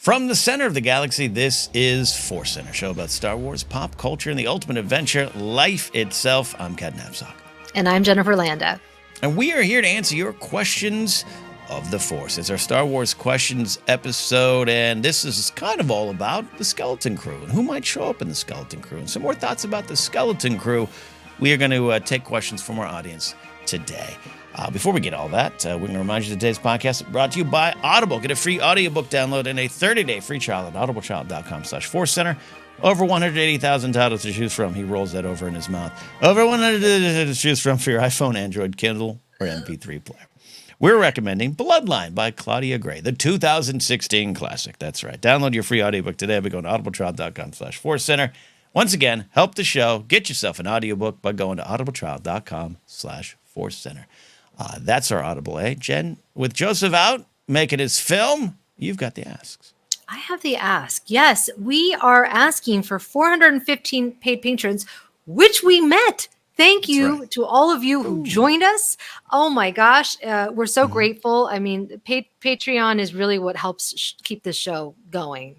From the center of the galaxy, this is ForceCenter, a show about Star Wars, pop culture, and the ultimate adventure, life itself. I'm Napzok. And I'm Jennifer Landa. And we are here to answer your questions of the Force. It's our Star Wars questions episode, and this is kind of all about the Skeleton Crew and who might show up in the Skeleton Crew. And some more thoughts about the Skeleton Crew. We are going to take questions from our audience today. Before we get all that, we're going to remind you today's podcast is brought to you by Audible. Get a free audiobook download and a 30-day free trial at audibletrial.com/ForceCenter. Over 180,000 titles to choose from. He rolls that over in his mouth. Over 100 to choose from for your iPhone, Android, Kindle, or MP3 player. We're recommending Bloodline by Claudia Gray, the 2016 classic. That's right. Download your free audiobook today by going to audibletrial.com/ForceCenter. Once again, help the show. Get yourself an audiobook by going to audibletrial.com/ForceCenter. That's our Audible, eh? Jen, with Joseph out making his film, you've got the asks. I have the ask. Yes, we are asking for 415 paid patrons, which we met. Thank you to all of you who joined us. Oh my gosh, we're so grateful. I mean, Patreon is really what helps keep this show going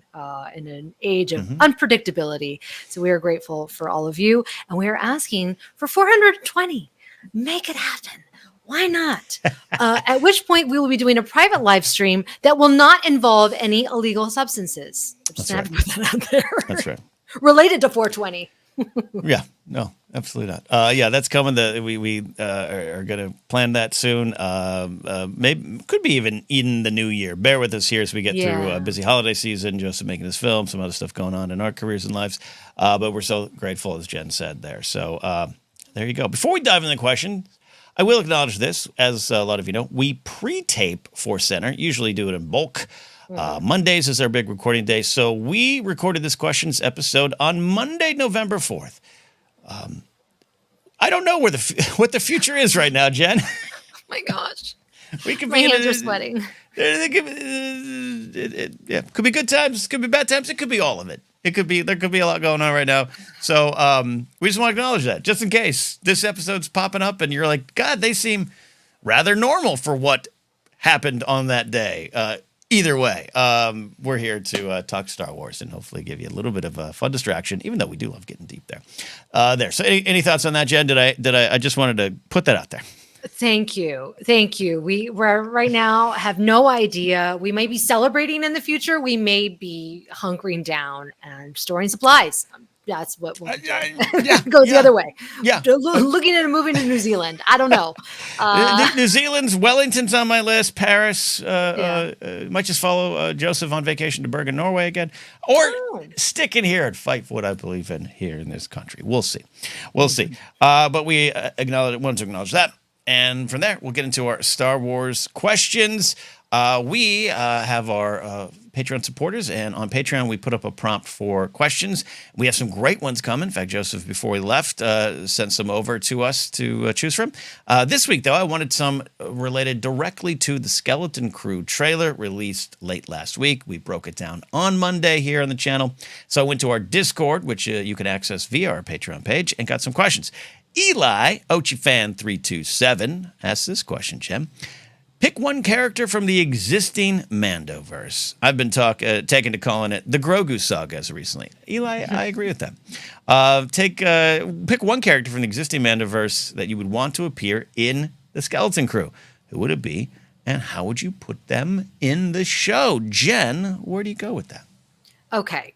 in an age of unpredictability. So we are grateful for all of you. And we are asking for 420. Make it happen. Why not? At which point we will be doing a private live stream that will not involve any illegal substances. Just have to put that out there. That's right. Related to 420. Yeah, no, absolutely not. Yeah, that's coming. We are going to plan that soon. Maybe could be even in the new year. Bear with us here as we get through a busy holiday season. Joseph making his film, some other stuff going on in our careers and lives. But we're so grateful, as Jen said there. So there you go. Before we dive into the question, I will acknowledge this, as a lot of you know, we pre-tape ForceCenter, usually do it in bulk. Mondays is our big recording day, so we recorded this questions episode on Monday, November 4th. I don't know what the future is right now, Jen. Oh my gosh. We could My hands are sweating. It could be good times, could be bad times, it could be all of it. There could be a lot going on right now. So we just want to acknowledge that, just in case this episode's popping up and you're like, God, they seem rather normal for what happened on that day. Either way, we're here to talk Star Wars and hopefully give you a little bit of a fun distraction, even though we do love getting deep there. So any thoughts on that, Jen? I just wanted to put that out there. Thank you. We're right now have no idea. We may be celebrating in the future. We may be hunkering down and storing supplies. That's what goes the other way. Yeah. Looking at moving to New Zealand. I don't know. New Zealand's, Wellington's on my list. Paris. Might just follow Joseph on vacation to Bergen, Norway again. Or stick in here and fight for what I believe in here in this country. We'll see. But we want to acknowledge that. And from there, we'll get into our Star Wars questions. We have our Patreon supporters, and on Patreon, we put up a prompt for questions. We have some great ones coming. In fact, Joseph, before he left, sent some over to us to choose from. This week, though, I wanted some related directly to the Skeleton Crew trailer released late last week. We broke it down on Monday here on the channel. So I went to our Discord, which you can access via our Patreon page, and got some questions. Eli, OchiFan327, asked this question, Jim. Pick one character from the existing Mandoverse. I've been taken to calling it the Grogu saga as of recently. Eli, I agree with that. Pick one character from the existing Mandoverse that you would want to appear in the Skeleton Crew. Who would it be, and how would you put them in the show? Jen, where do you go with that? Okay.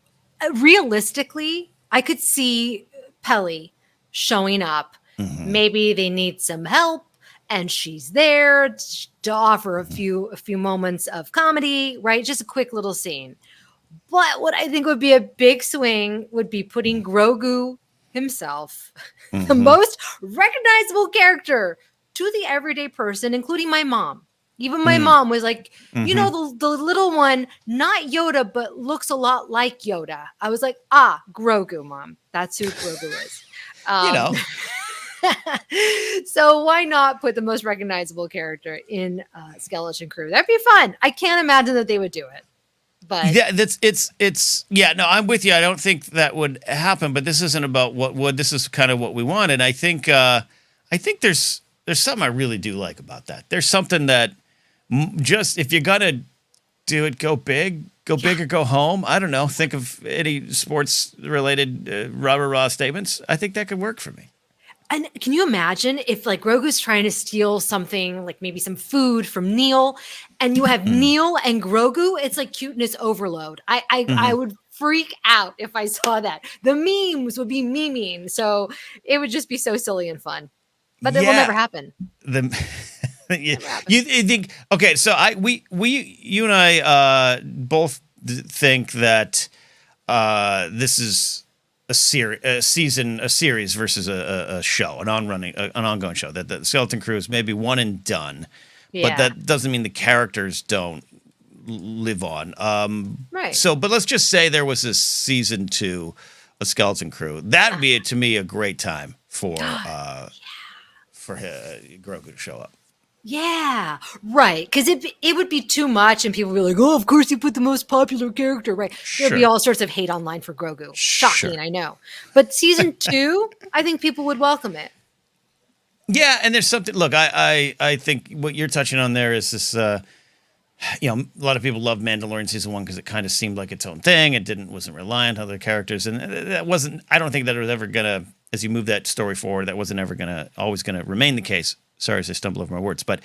Realistically, I could see Peli showing up. Maybe they need some help and she's there to offer a few moments of comedy, right? Just a quick little scene. But what I think would be a big swing would be putting Grogu himself, the most recognizable character to the everyday person, including my mom. Even my mom was like, you know, the little one, not Yoda, but looks a lot like Yoda. I was like, Grogu, Mom. That's who Grogu is. So why not put the most recognizable character in Skeleton Crew? That'd be fun. I can't imagine that they would do it. But yeah, no, I'm with you. I don't think that would happen, but this isn't about what would. This is kind of what we want, and I think there's something I really do like about that. There's something that just if you're gonna do it. Go big or go home. I don't know. Think of any sports related rah-rah statements. I think that could work for me. And can you imagine if like Grogu's trying to steal something, like maybe some food from Neil, and you have Neil and Grogu? It's like cuteness overload. I would freak out if I saw that. The memes would be memeing, so it would just be so silly and fun. But it will never happen. You think okay? So you and I both think that this is a series versus a show, an ongoing show. That the Skeleton Crew is maybe one and done, but that doesn't mean the characters don't live on. Right. So, but let's just say there was a season 2 of Skeleton Crew. That would be to me a great time for Grogu to show up. Yeah, right. Because it would be too much, and people would be like, "Oh, of course you put the most popular character." Right? There'd be all sorts of hate online for Grogu. Shocking, I know. But season 2, I think people would welcome it. Yeah, and there's something. Look, I think what you're touching on there is this. A lot of people love Mandalorian season 1 because it kind of seemed like its own thing. It wasn't reliant on other characters, and that wasn't. I don't think that it was ever gonna. As you move that story forward, that wasn't ever always gonna remain the case. Sorry as I stumble over my words, but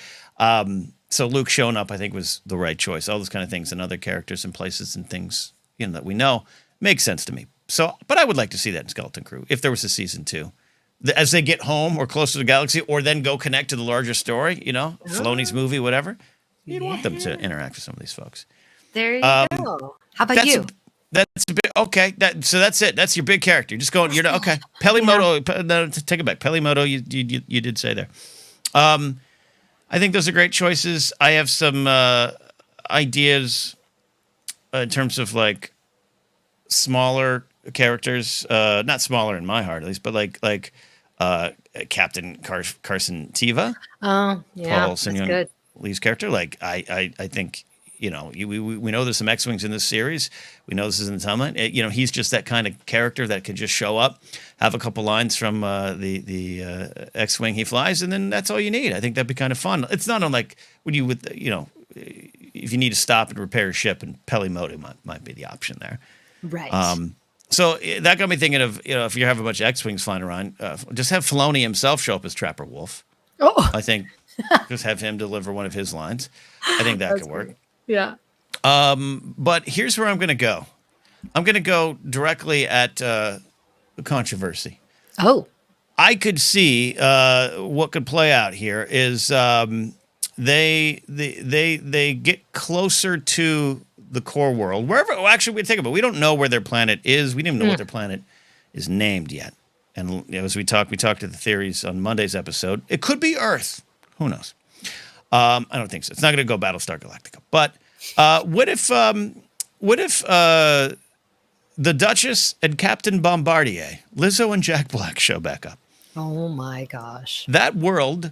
so Luke showing up, I think, was the right choice. All those kind of things and other characters and places and things that we know makes sense to me. So, but I would like to see that in Skeleton Crew if there was a season 2, as they get home or closer to the galaxy, or then go connect to the larger story. Filoni's movie, whatever. You'd want them to interact with some of these folks. There you go. How about you? That's a bit okay. So that's it. That's your big character. Just going. You're okay. Pelimoto. No, take it back. Pelimoto. You did say there. I think those are great choices. I have some ideas in terms of like smaller characters, not smaller in my heart at least, but like Captain Carson Teva. Oh, yeah, Paul Signon Lee's character. Like I think we know there's some X-wings in this series. We know this isn't Tama. He's just that kind of character that can just show up, have a couple lines from the X-wing he flies, and then that's all you need. I think that'd be kind of fun. It's not unlike when you would if you need to stop and repair a ship, and Pelimoto might be the option there. Right. So that got me thinking of if you have a bunch of X-wings flying around, just have Filoni himself show up as Trapper Wolf. Oh, I think just have him deliver one of his lines. I think that could work. Great. Yeah. But here's where I'm going to go. I'm going to go directly at the controversy. Oh. I could see what could play out here is they get closer to the core world. Wherever, actually, we think about it. We don't know where their planet is. We didn't even know what their planet is named yet. And as we talked to the theories on Monday's episode. It could be Earth. Who knows? I don't think so. It's not going to go Battlestar Galactica. But what if the Duchess and Captain Bombardier, Lizzo and Jack Black show back up? Oh my gosh. That world,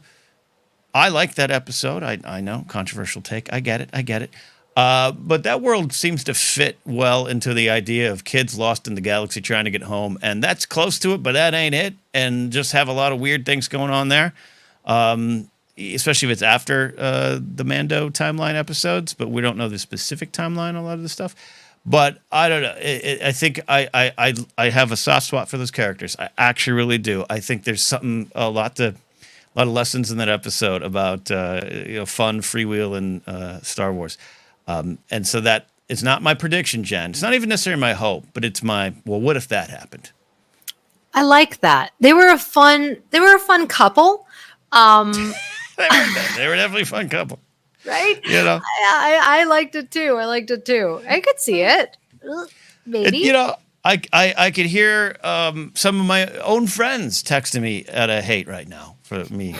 I like that episode. I know, controversial take. I get it. But that world seems to fit well into the idea of kids lost in the galaxy trying to get home. And that's close to it, but that ain't it. And just have a lot of weird things going on there. Especially if it's after the Mando timeline episodes, but we don't know the specific timeline on a lot of the stuff. But I don't know. I think I have a soft spot for those characters. I actually really do. I think there's a lot of lessons in that episode about fun, freewheeling Star Wars. And so that is not my prediction, Jen. It's not even necessarily my hope, but it's what if that happened? I like that. They were a fun couple. They were definitely a fun couple. Right? I liked it too. I could see it. Maybe. I could hear some of my own friends texting me out of hate right now for me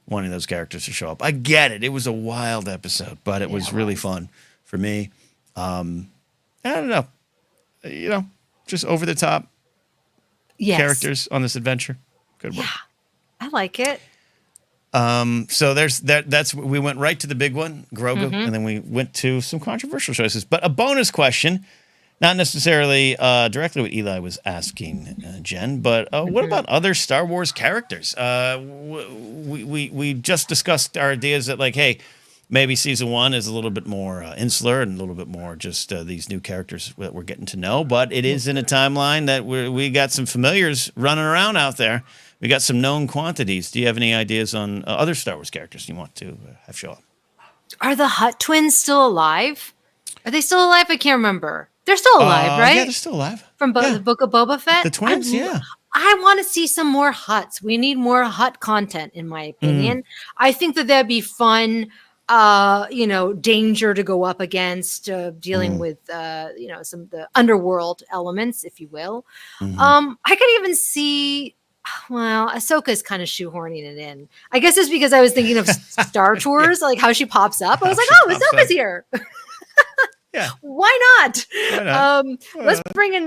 wanting those characters to show up. I get it. It was a wild episode, but it was really fun for me. I don't know. Just over the top characters on this adventure. Good work. I like it. So we went right to the big one, Grogu, and then we went to some controversial choices. But a bonus question, not necessarily directly what Eli was asking, Jen, but what about other Star Wars characters? We just discussed our ideas that, like, hey, maybe season 1 is a little bit more insular and a little bit more just these new characters that we're getting to know. But it is in a timeline that we got some familiars running around out there. We got some known quantities. Do you have any ideas on other Star Wars characters you want to have show up? Are the Hutt twins still alive? Are they still alive? I can't remember. They're still alive, right? Yeah, they're still alive. From the Book of Boba Fett? The twins, yeah. I want to see some more Hutts. We need more Hutt content, in my opinion. I think that'd be fun, danger to go up against, dealing with, some of the underworld elements, if you will. I could even see... Well, Ahsoka's kind of shoehorning it in. I guess it's because I was thinking of Star Tours, like how she pops up. I was like, oh, Ahsoka's here. Yeah. Why not? Why not?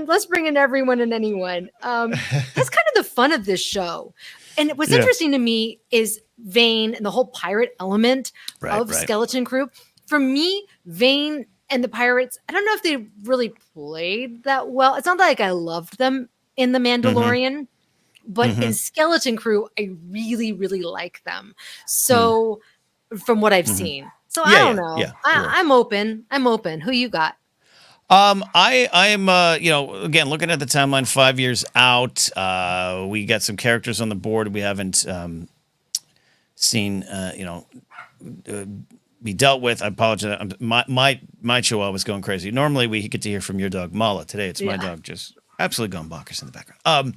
Let's bring in everyone and anyone. That's kind of the fun of this show. And what's interesting to me is Vane and the whole pirate element of Skeleton Crew. For me, Vane and the pirates, I don't know if they really played that well. It's not like I loved them in The Mandalorian. But in Skeleton Crew, I really, really like them. So, from what I've seen, so I don't know. Yeah, I'm open. Who you got? I am again looking at the timeline 5 years out. We got some characters on the board we haven't seen. Be dealt with. I apologize. My chihuahua was going crazy. Normally we get to hear from your dog Mala. Today it's my dog just absolutely going bonkers in the background.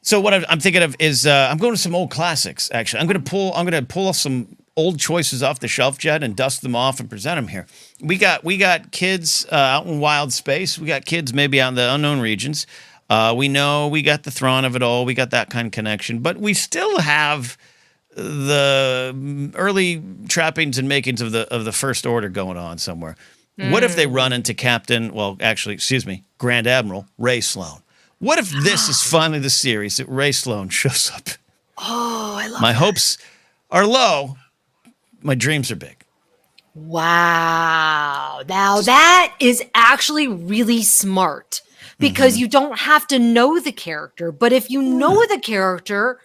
So what I'm thinking of is I'm going to some old classics. Actually, I'm going to pull off some old choices off the shelf, Jed, and dust them off and present them here. We got kids out in wild space. We got kids maybe out in the unknown regions. We know we got the Thrawn of it all. We got that kind of connection, but we still have the early trappings and makings of the First Order going on somewhere. What if they run into Grand Admiral Ray Sloan? What if this is finally the series that Ray Sloan shows up? Oh, I love My hopes are low. My dreams are big. Wow. Now that is actually really smart because you don't have to know the character. But if you know the character,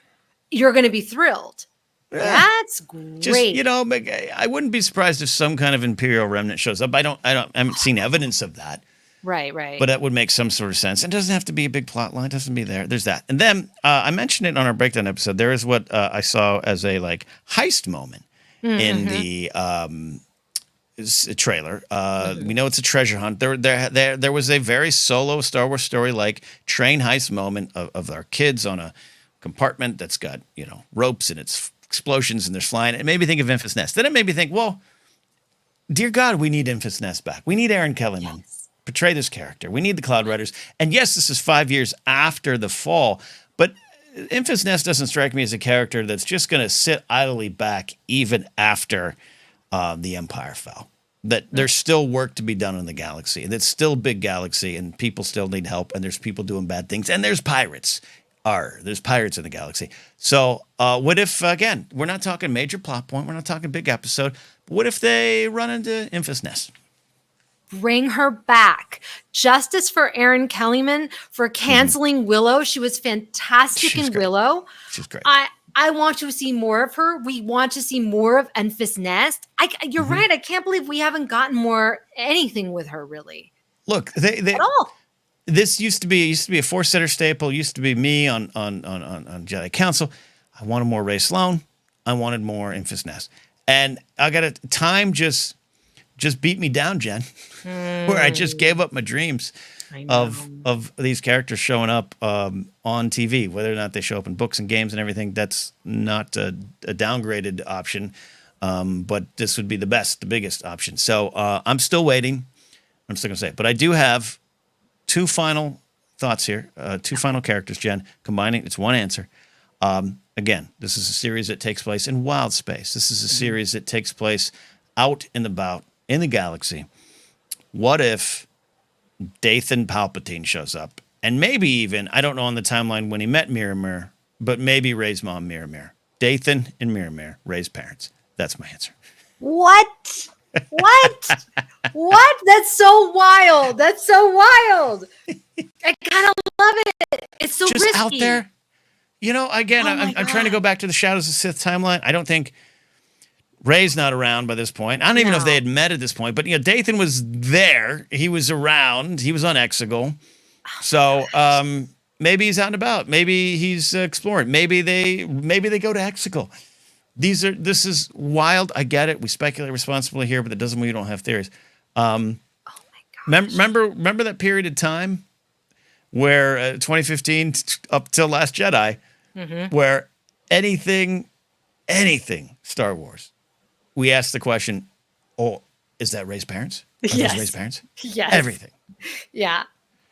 you're going to be thrilled. That's great. Just, I wouldn't be surprised if some kind of Imperial remnant shows up. I haven't seen evidence of that. Right. But that would make some sort of sense. It doesn't have to be a big plot line. It doesn't be there. There's that. And then I mentioned it on our breakdown episode. There is what I saw as a heist moment in the trailer. We know it's a treasure hunt. There was a very solo Star Wars story train heist moment of our kids on a compartment that's got ropes and it's explosions and there's flying. It made me think of Infant's Nest. Then it made me think, well, dear God, we need Infant's Nest back. We need Aaron Kellyman. Yes. Portray this character. We need the Cloud Riders. And yes, this is 5 years after the fall, but Infant's Nest doesn't strike me as a character that's just going to sit idly back even after the Empire fell. That there's still work to be done in the galaxy. And it's still a big galaxy and people still need help and there's people doing bad things and there's pirates. There's pirates in the galaxy. So what if, again, we're not talking major plot point. We're not talking big episode. But what if they run into Infant's Nest? Bring her back. Justice for Erin Kellyman for canceling Willow. She was fantastic in Willow. She's great. I want to see more of her. We want to see more of Enfys Nest. You're right. I can't believe we haven't gotten anything with her, really. Look, at all. This used to be a ForceCenter staple. Used to be me on Jedi Council. I wanted more Ray Sloan. I wanted more Enfys Nest. And I got time just beat me down, Jen, where I just gave up my dreams of these characters showing up on TV. Whether or not they show up in books and games and everything, that's not a downgraded option. But this would be the biggest option. So I'm still waiting. I'm still going to say it. But I do have two final thoughts here, two final characters, Jen, combining. It's one answer. Again, this is a series that takes place in wild space. This is a series that takes place out and about in the galaxy. What if Dathan Palpatine shows up? And maybe even, I don't know on the timeline when he met Miramir, but maybe Rey's mom, Miramir. Dathan and Miramir, Rey's parents. That's my answer. What? What? That's so wild. I kind of love it. It's so just risky. Out there. Again, I'm trying to go back to the Shadows of Sith timeline. I don't think Ray's not around by this point. I don't even know if they had met at this point, but Dathan was there. He was around. He was on Exegol. So maybe he's out and about. Maybe he's exploring. Maybe they go to Exegol. This is wild. I get it. We speculate responsibly here, but that doesn't mean we don't have theories. Oh my gosh. Remember that period of time where 2015 up till Last Jedi, where anything Star Wars, we asked the question, "Oh, is that Rey's parents? Are those Rey's parents?" Yes. Everything. Yeah.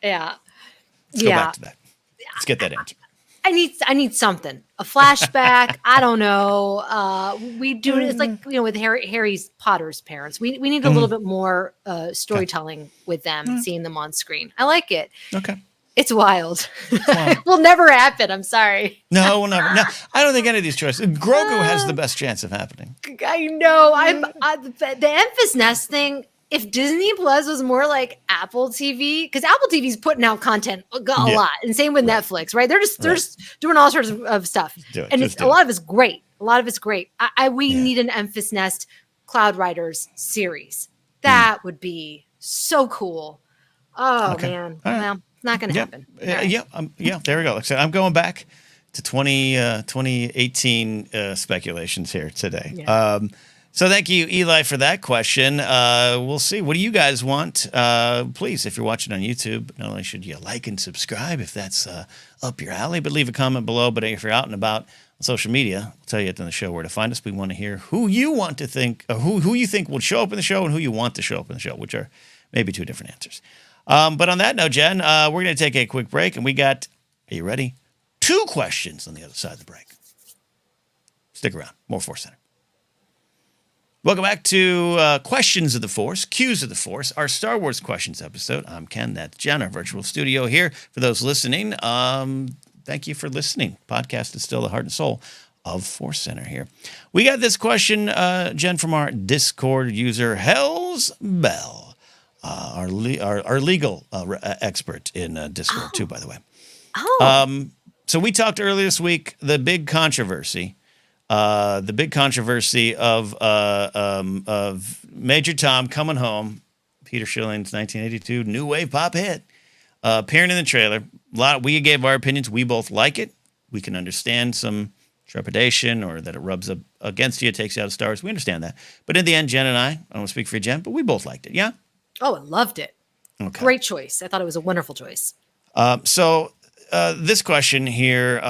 Let's go back to that. Let's get that answer. I need something. A flashback. I don't know. We do it's like with Harry Potter's parents. We need a little bit more storytelling with them, seeing them on screen. I like it. Okay. It's wild. It will never happen. I'm sorry. No, we'll never. No, I don't think any of these choices. Grogu has the best chance of happening. I know. The Memphis Nest thing. If Disney Plus was more like Apple TV, because Apple TV's putting out content a lot, and same with Netflix, right? They're just doing all sorts of stuff, and a lot of it's great. We need an Memphis Nest Cloud Riders series. That would be so cool. Oh man, well, it's not going to happen. There we go. Like I said, I'm going back to 2018 speculations here today. Yeah. So thank you, Eli, for that question. We'll see. What do you guys want? Please, if you're watching on YouTube, not only should you like and subscribe if that's up your alley, but leave a comment below. But if you're out and about on social media, I'll tell you at the end of the show where to find us. We want to hear who you want to think, who you think will show up in the show and who you want to show up in the show, which are maybe two different answers. But on that note, Jen, we're going to take a quick break, and we got, are you ready? 2 questions on the other side of the break. Stick around. More ForceCenter. Welcome back to Questions of the Force, Cues of the Force, our Star Wars Questions episode. I'm Ken, that's Jen, our virtual studio here. For those listening, thank you for listening. Podcast is still the heart and soul of ForceCenter here. We got this question, Jen, from our Discord user, Hell's Bell, our legal expert in Discord, too, by the way. So we talked earlier this week, the big controversy of Major Tom coming home, Peter Schilling's 1982 new wave pop hit, appearing in the trailer. We gave our opinions. We both like it. We can understand some trepidation or that it rubs up against you, takes you out of Star Wars. We understand that. But in the end, Jen and I don't want to speak for Jen, but we both liked it. Yeah? Oh, I loved it. Okay. Great choice. I thought it was a wonderful choice. So this question here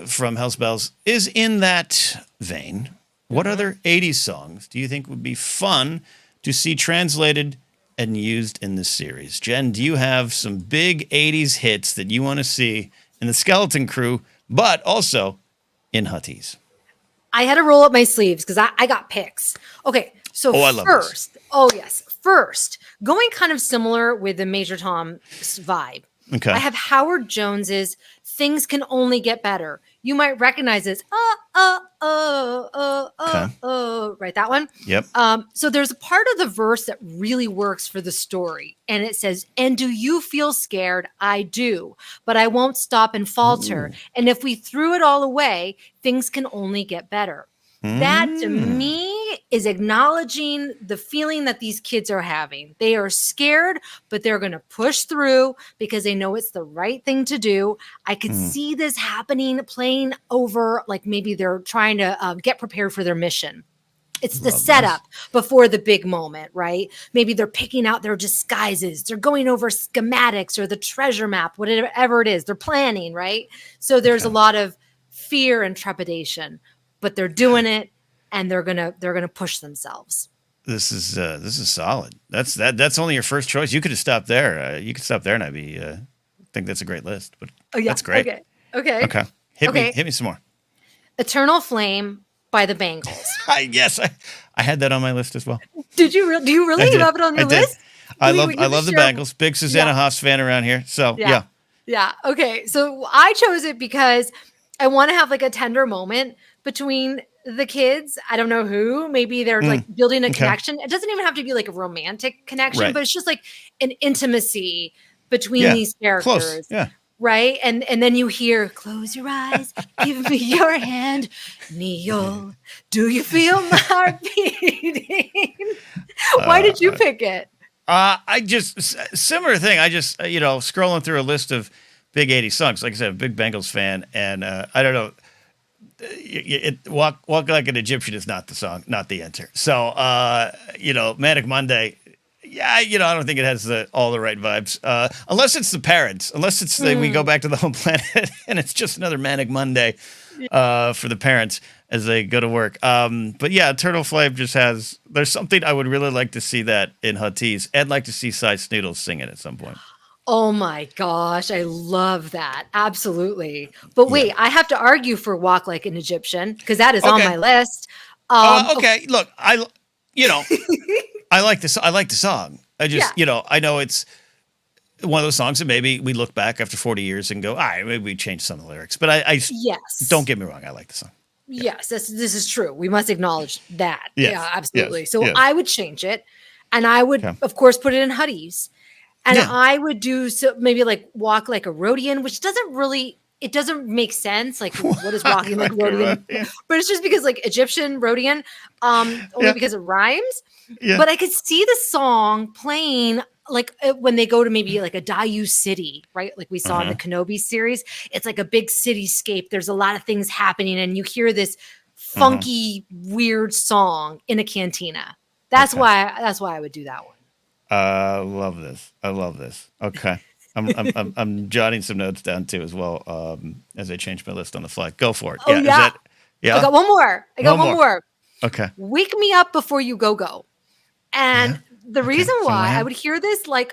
from Hell's Bells is in that vein. What other 80s songs do you think would be fun to see translated and used in this series? Jen, do you have some big 80s hits that you want to see in the Skeleton Crew, but also in Huttese? I had to roll up my sleeves because I got picks. Okay, so first, going kind of similar with the Major Tom vibe. Okay. I have Howard Jones's "Things Can Only Get Better." You might recognize this. Right, that one. Yep. So there's a part of the verse that really works for the story, and it says, "And do you feel scared? I do, but I won't stop and falter. Ooh. And if we threw it all away, things can only get better." That to me is acknowledging the feeling that these kids are having. They are scared, but they're going to push through because they know it's the right thing to do. I could see this happening, playing over, like maybe they're trying to get prepared for their mission. It's the setup before the big moment, right? Maybe they're picking out their disguises. They're going over schematics or the treasure map, whatever it is. They're planning, right? So there's a lot of fear and trepidation. But they're doing it, and they're gonna push themselves. This is solid. That's only your first choice. You could have stopped there. You could stop there, and I'd be think that's a great list. But that's great. Okay. Hit me some more. "Eternal Flame" by the Bangles. Yes, I had that on my list as well. Did you? Do you really have it on your list? I love the Bangles. Big Susanna Hoffs fan around here. So yeah. Okay, so I chose it because I want to have like a tender moment between the kids. I don't know who. Maybe they're like building a connection. It doesn't even have to be like a romantic connection, but it's just like an intimacy between these characters. Close. Yeah. right? And then you hear, close your eyes, give me your hand, Neil. Do you feel my heart beating? Why did you pick it? I just similar thing. I just scrolling through a list of big '80s songs. Like I said, I'm a big Bengals fan, and I don't know. Walk like an Egyptian is not the song, not the answer. So Manic Monday. Yeah, I don't think it has all the right vibes. Unless it's the parents. Unless it's we go back to the home planet and it's just another Manic Monday for the parents as they go to work. But yeah, Eternal Flame just there's something I would really like to see that in Huttese. I'd like to see Cy Snoodles sing it at some point. Oh my gosh, I love that. Absolutely. But wait, I have to argue for Walk Like an Egyptian because that is on my list. Okay. Look, I like this. I like the song. I just, I know it's one of those songs that maybe we look back after 40 years and go, all right, maybe we changed some of the lyrics. But I don't get me wrong. I like the song. Yes, this is true. We must acknowledge that. Yes. Yeah, absolutely. Yes. So Yes. I would change it, and I would, of course, put it in Huttese. And I would do maybe like Walk Like a Rhodian, which it doesn't make sense. Like, what is walking like Rhodian? But it's just because like Egyptian Rhodian, only because it rhymes. Yeah. But I could see the song playing like when they go to maybe like a Dayu city, right? Like we saw in the Kenobi series. It's like a big cityscape. There's a lot of things happening, and you hear this funky, weird song in a cantina. That's why I would do that one. I love this. Okay. I'm jotting some notes down too as well as I change my list on the fly. Go for it. Oh, yeah. I got one more. One more. Okay. Wake Me Up Before You Go. And the reason why I would hear this like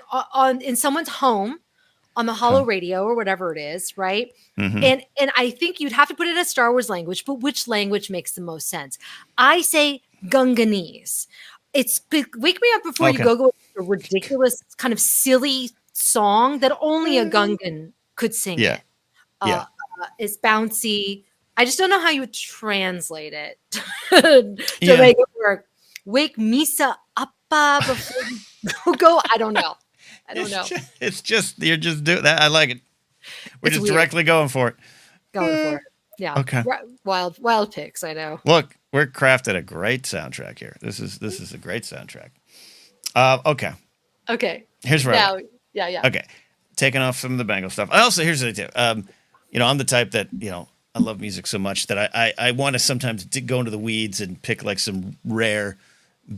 in someone's home on the holo radio or whatever it is, right? Mm-hmm. And I think you'd have to put it in a Star Wars language, but which language makes the most sense? I say Gunganese. It's Wake Me Up Before You Go. A ridiculous kind of silly song that only a Gungan could sing. It. It's bouncy. I just don't know how you would translate it to make it work. Wake Misa up before you go. I don't know. It's just you're just doing that. I like it. We're just directly going for it. Yeah. Okay. Wild picks. I know. Look, we're crafted a great soundtrack here. This is a great soundtrack. Okay. Here's where Yeah. Okay. Taking off some of the Bengal stuff. Here's the idea. I'm the type that, I love music so much that I want to sometimes go into the weeds and pick like some rare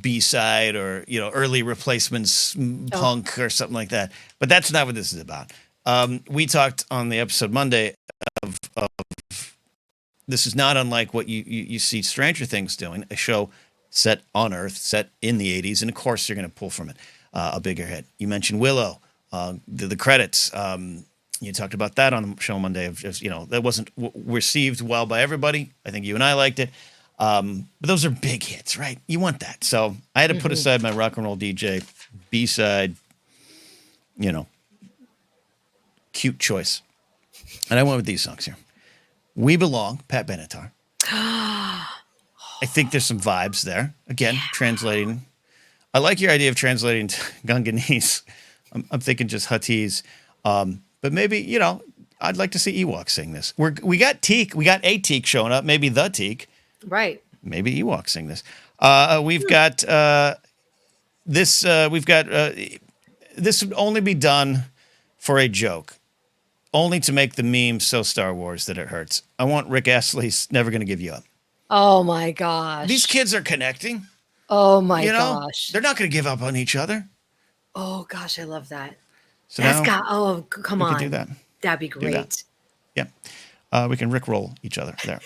B-side or, early replacements punk or something like that. But that's not what this is about. We talked on the episode Monday of this is not unlike what you see Stranger Things doing, a show set on Earth, set in the 80s, and of course you're going to pull from it a bigger hit. You mentioned Willow, the credits. You talked about that on the show Monday. That wasn't received well by everybody. I think you and I liked it. But those are big hits, right? You want that. So I had to put aside my rock and roll DJ B-side, cute choice. And I went with these songs here. We Belong, Pat Benatar. I think there's some vibes there. Again, translating. I like your idea of translating to Gunganese. I'm thinking just Huttese. But maybe, I'd like to see Ewok sing this. We got Teak. We got a Teak showing up. Maybe the Teak. Right. Maybe Ewok sing this. We've got this. This would only be done for a joke. Only to make the meme so Star Wars that it hurts. I want Rick Astley's Never Gonna Give You Up. Oh my gosh. These kids are connecting. Oh my gosh. They're not going to give up on each other. Oh gosh, I love that. So come on. We can do that. That'd be great. Yeah. We can Rickroll each other there.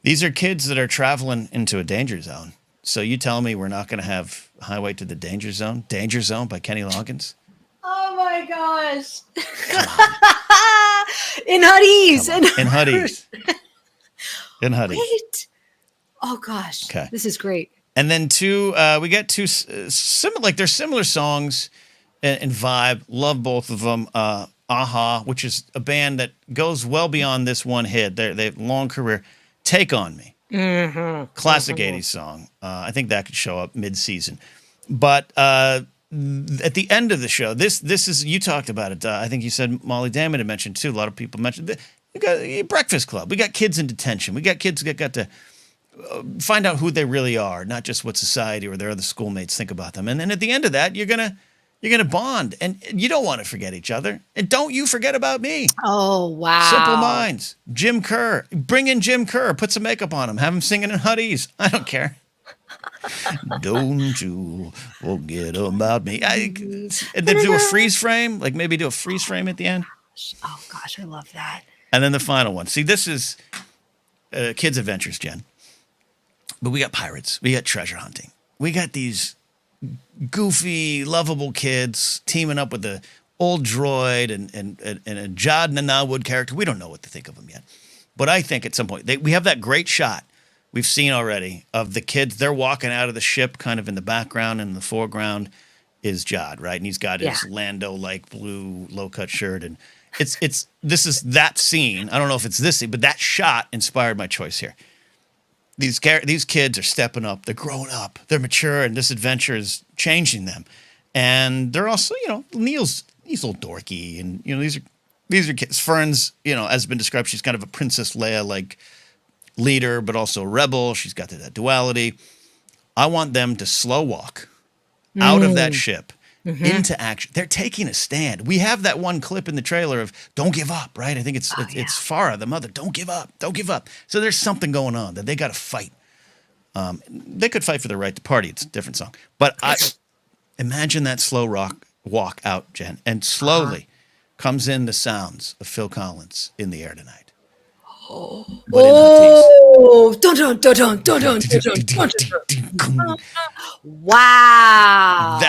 These are kids that are traveling into a danger zone. So you tell me we're not going to have Highway to the Danger Zone? Danger Zone by Kenny Loggins? Oh my gosh. In Huttese. In Huttese. Wait. Oh gosh. Okay. This is great. And then we got two they're similar songs and vibe. Love both of them. Aha, which is a band that goes well beyond this one hit. They have a long career. Take On Me. Classic 80s song. I think that could show up mid-season. But at the end of the show, this is, you talked about it. I think you said Molly Damon had mentioned too. A lot of people mentioned we got a Breakfast Club. We got kids in detention. We got kids that got to find out who they really are, not just what society or their other schoolmates think about them. And then at the end of that, you're gonna bond, and you don't want to forget each other. And don't you forget about me. Oh, wow. Simple Minds. Jim Kerr. Bring in Jim Kerr. Put some makeup on him. Have him singing in hoodies. I don't care. Don't you forget about me. And then do a freeze frame. Like maybe do a freeze frame at the end. Oh, gosh, I love that. And then the final one. See, this is kids' adventures, Jen. But we got pirates. We got treasure hunting. We got these goofy, lovable kids teaming up with the old droid and a Jad Nanawood character. We don't know what to think of them yet. But I think at some point, we have that great shot we've seen already of the kids. They're walking out of the ship kind of in the background, and in the foreground is Jad, right? And he's got his Lando-like blue low-cut shirt. And this is that scene. I don't know if it's this scene, but that shot inspired my choice here. These kids are stepping up. They're growing up. They're mature, and this adventure is changing them. And they're also, Neil's he's a little dorky, and these are kids. Fern's, as has been described, she's kind of a Princess Leia-like leader, but also a rebel. She's got that duality. I want them to slow walk out of that ship into action. They're taking a stand. We have that one clip in the trailer of "Don't give up," right? I think it's Farah, the mother. Don't give up. Don't give up. So there's something going on that they got to fight. They could fight for their right to party. It's a different song. But I imagine that slow walk out, Jen, and slowly comes in the sounds of Phil Collins, "In the Air Tonight." Wow.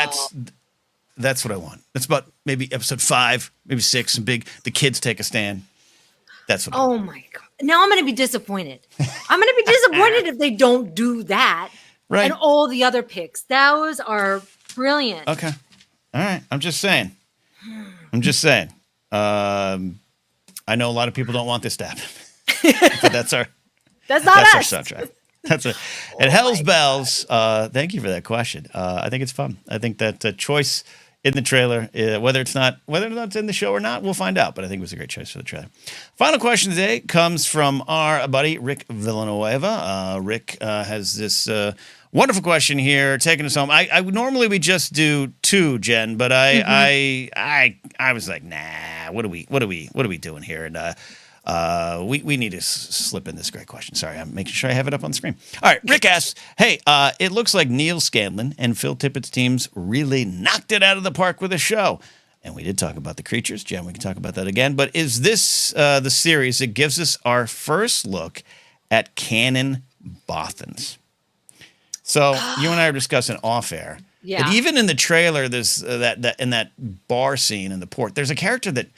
That's what I want. That's about maybe episode 5, maybe 6, and the kids take a stand. That's what I want. Oh my God. Now I'm going to be disappointed. I'm going to be disappointed if they don't do that. Right. And all the other picks. Those are brilliant. Okay. All right. I'm just saying. I know a lot of people don't want this to happen. But that's not us. Our soundtrack. And Hell's Bells. Thank you for that question. I think it's fun. I think that choice in the trailer, whether or not it's in the show or not, we'll find out. But I think it was a great choice for the trailer. Final question today comes from our buddy Rick Villanueva. Rick has this wonderful question here, taking us home. I normally we just do 2, Jen, but I was like, nah. What are we doing here? And we need to slip in this great question. Sorry, I'm making sure I have it up on the screen. All right, Rick asks, hey, it looks like Neil Scanlon and Phil Tippett's teams really knocked it out of the park with the show. And we did talk about the creatures. Jen, we can talk about that again. But is this the series that gives us our first look at canon Bothans? So you and I are discussing off air. Yeah. And even in the trailer, there's that in that bar scene in the port, there's a character that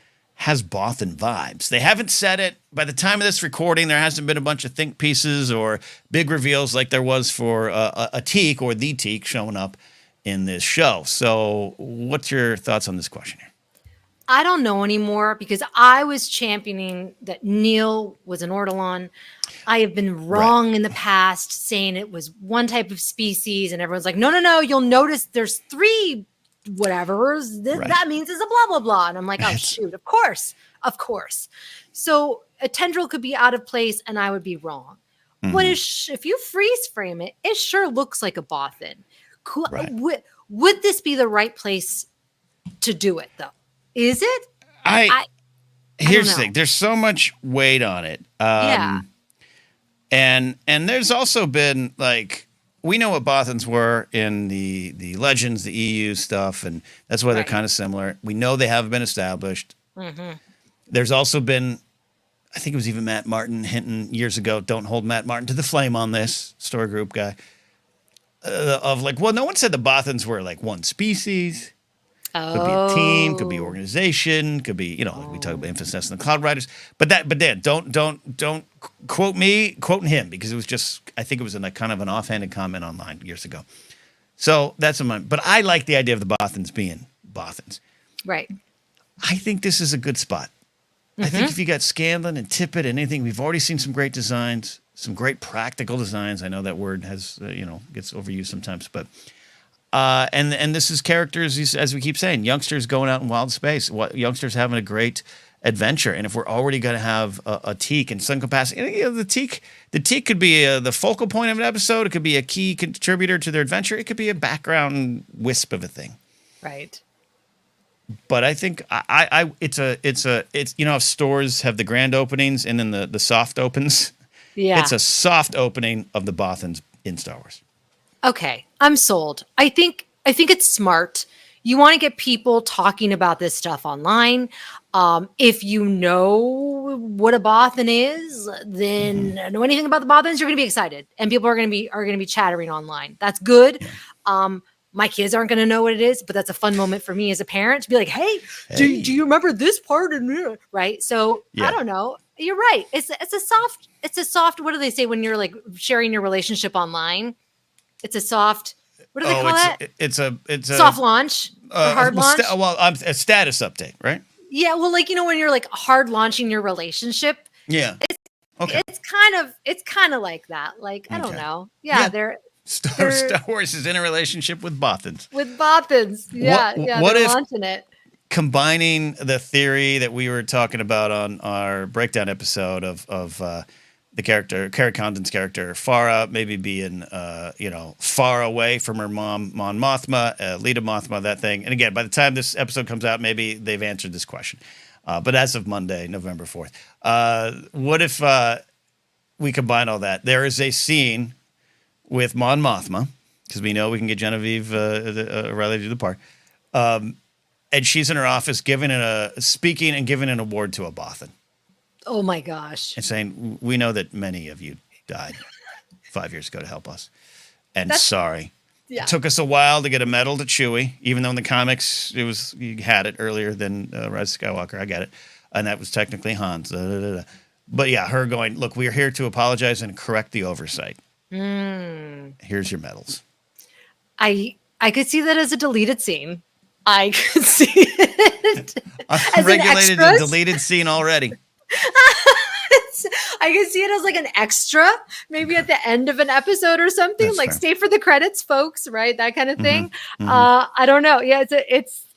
has Bothan vibes. They haven't said it. By the time of this recording, there hasn't been a bunch of think pieces or big reveals like there was for a Teak or the Teak showing up in this show. So what's your thoughts on this question here? I don't know anymore because I was championing that Neil was an Ortolan. I have been wrong in the past saying it was one type of species, and everyone's like, no, you'll notice there's 3 whatever's. That means it's a blah, blah, blah. And I'm like, oh, shoot, of course. So a tendril could be out of place, and I would be wrong. But if you freeze frame it, it sure looks like a Bothan. Would this be the right place to do it, though? Is it? Here's the thing. There's so much weight on it. And there's also been, like, we know what Bothans were in the Legends, the EU stuff, and that's why they're kind of similar. We know they have been established. There's also been, I think it was even Matt Martin hinting years ago, don't hold Matt Martin to the flame on this, story group guy, of like, well, no one said the Bothans were like one species. Could be a team, could be organization, could be, like we talk about Infosys and the Cloud Riders. But Dan, don't quote me, quoting him, because it was just, I think it was in kind of an offhanded comment online years ago. So that's what but I like the idea of the Bothans being Bothans. Right. I think this is a good spot. I think if you got Scanlon and Tippett and anything, we've already seen some great designs, some great practical designs. I know that word has, gets overused sometimes, but And this is characters, as we keep saying, youngsters going out in wild space, youngsters having a great adventure. And if we're already going to have a teak in some capacity, the teak could be the focal point of an episode. It could be a key contributor to their adventure. It could be a background wisp of a thing. Right. But I think it's how stores have the grand openings and then the soft opens. Yeah. It's a soft opening of the Bothans in Star Wars. Okay, I'm sold. I think it's smart. You want to get people talking about this stuff online. If you know what a Bothan is, then know anything about the Bothans, you're going to be excited, and people are going to be chattering online. That's good. My kids aren't going to know what it is, but that's a fun moment for me as a parent to be like, "Hey, do you remember this part?" Right? So I don't know. You're right. It's a soft. What do they say when you're like sharing your relationship online? It's a soft. What do they call it? It's a soft launch or hard launch. A status update, right? Yeah, well, like when you're like hard launching your relationship. Yeah. It's kind of like that. Like I don't know. Yeah, they're Star Wars is in a relationship with Bothans. With Bothans, yeah. What they're if launching it? Combining the theory that we were talking about on our breakdown episode of the character, Carrie Condon's character, Farah, maybe being, far away from her mom, Mon Mothma, Lita Mothma, that thing. And again, by the time this episode comes out, maybe they've answered this question. But as of Monday, November 4th, what if we combine all that? There is a scene with Mon Mothma, because we know we can get Genevieve Riley to do the part. And she's in her office speaking and giving an award to a Bothan. Oh my gosh. And saying, we know that many of you died 5 years ago to help us. And sorry. Yeah. It took us a while to get a medal to Chewie, even though in the comics you had it earlier than Rise of Skywalker. I get it. And that was technically Han's. But yeah, her going, look, we are here to apologize and correct the oversight. Here's your medals. I could see that as a deleted scene. I could see it. Unregulated and deleted scene already. I can see it as like an extra, maybe at the end of an episode or something. That's like fair. Stay for the credits, folks, right? That kind of thing. I don't know. Yeah,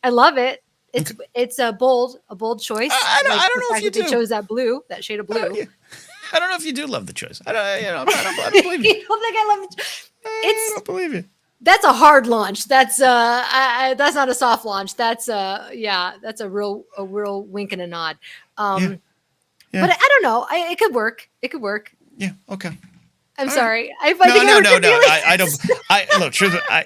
I love it. It's a bold choice. I don't know if you do. They chose that shade of blue. I don't know if you do love the choice. I don't believe you. You don't think I love it? I don't believe you. That's a hard launch. That's not a soft launch. That's a real wink and a nod. Yeah. But I don't know. It could work. Yeah. Okay. I'm sorry. No.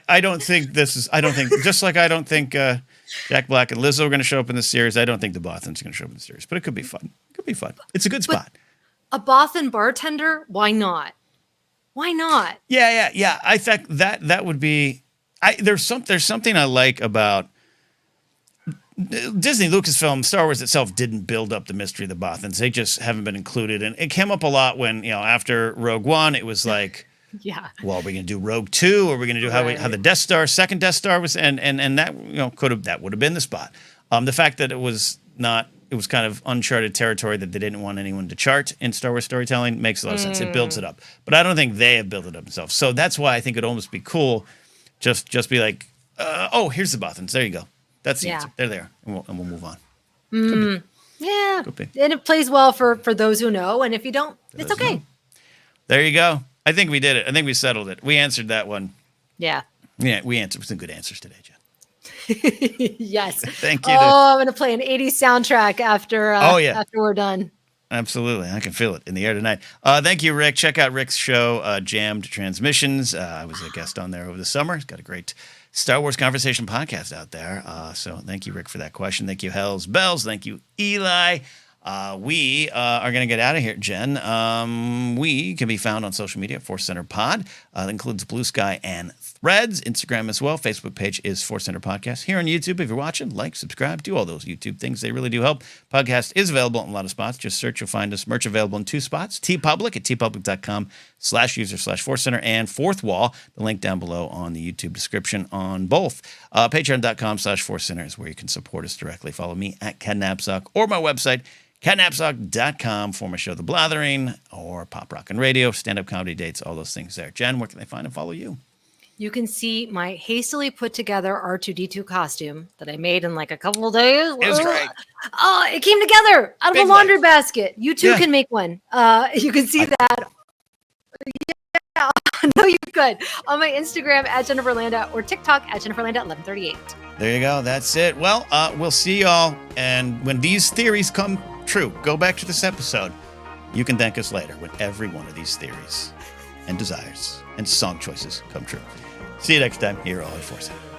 I don't think this is. I don't think just like I don't think Jack Black and Lizzo are going to show up in the series. I don't think the Bothans are going to show up in the series. But it could be fun. It's a good spot. A Bothan bartender? Why not? Yeah. I think that would be. There's something I like about Disney, Lucasfilm, Star Wars itself didn't build up the mystery of the Bothans. They just haven't been included. And it came up a lot when, after Rogue One, it was like, well, are we going to do Rogue 2? Or are we going to do how the Death Star, second Death Star was, and that, that would have been the spot. The fact that it was kind of uncharted territory that they didn't want anyone to chart in Star Wars storytelling makes a lot of sense. It builds it up. But I don't think they have built it up themselves. So that's why I think it'd almost be cool just be like, here's the Bothans. There you go. That's the answer. They're there, and we'll move on. Yeah, and it plays well for those who know, and if you don't, it's okay. There you go. I think we did it. I think we settled it. We answered that one. Yeah, we answered some good answers today, Jen. Yes. Thank you. I'm going to play an 80s soundtrack after we're done. Absolutely. I can feel it in the air tonight. Thank you, Rick. Check out Rick's show, Jammed Transmissions. I was a guest on there over the summer. He's got a great Star Wars Conversation podcast out there. So thank you, Rick, for that question. Thank you, Hells Bells. Thank you, Eli. We are going to get out of here, Jen. We can be found on social media at ForceCenter Pod. That includes Blue Sky and Threads, Instagram as well. Facebook page is ForceCenter Podcast. Here on YouTube, if you're watching, like, subscribe, do all those YouTube things. They really do help. Podcast is available in a lot of spots. Just search, you'll find us. Merch available in 2 spots. TeePublic at tpublic.com/user/ForceCenter and Fourth Wall. The link down below on the YouTube description on both. Patreon.com/ForceCenter is where you can support us directly. Follow me at Ken Napzok or my website, KenNapzok.com for my show, The Blathering, or Pop Rockin' Radio, stand-up comedy dates, all those things there. Jen, where can they find and follow you? you can see my hastily put together R2D2 costume that I made in like a couple of days. It was great. Oh, it came together out of Big a laundry legs. basket. You too Yeah. can make one. You can see that. Yeah, no, you could. On my Instagram at Jennifer Landa or TikTok at Jennifer Landa 1138. There you go. That's it. Well, we'll see y'all. And when these theories come true, go back to this episode. You can thank us later when every one of these theories and desires and song choices come true. See you next time here on ForceCenter.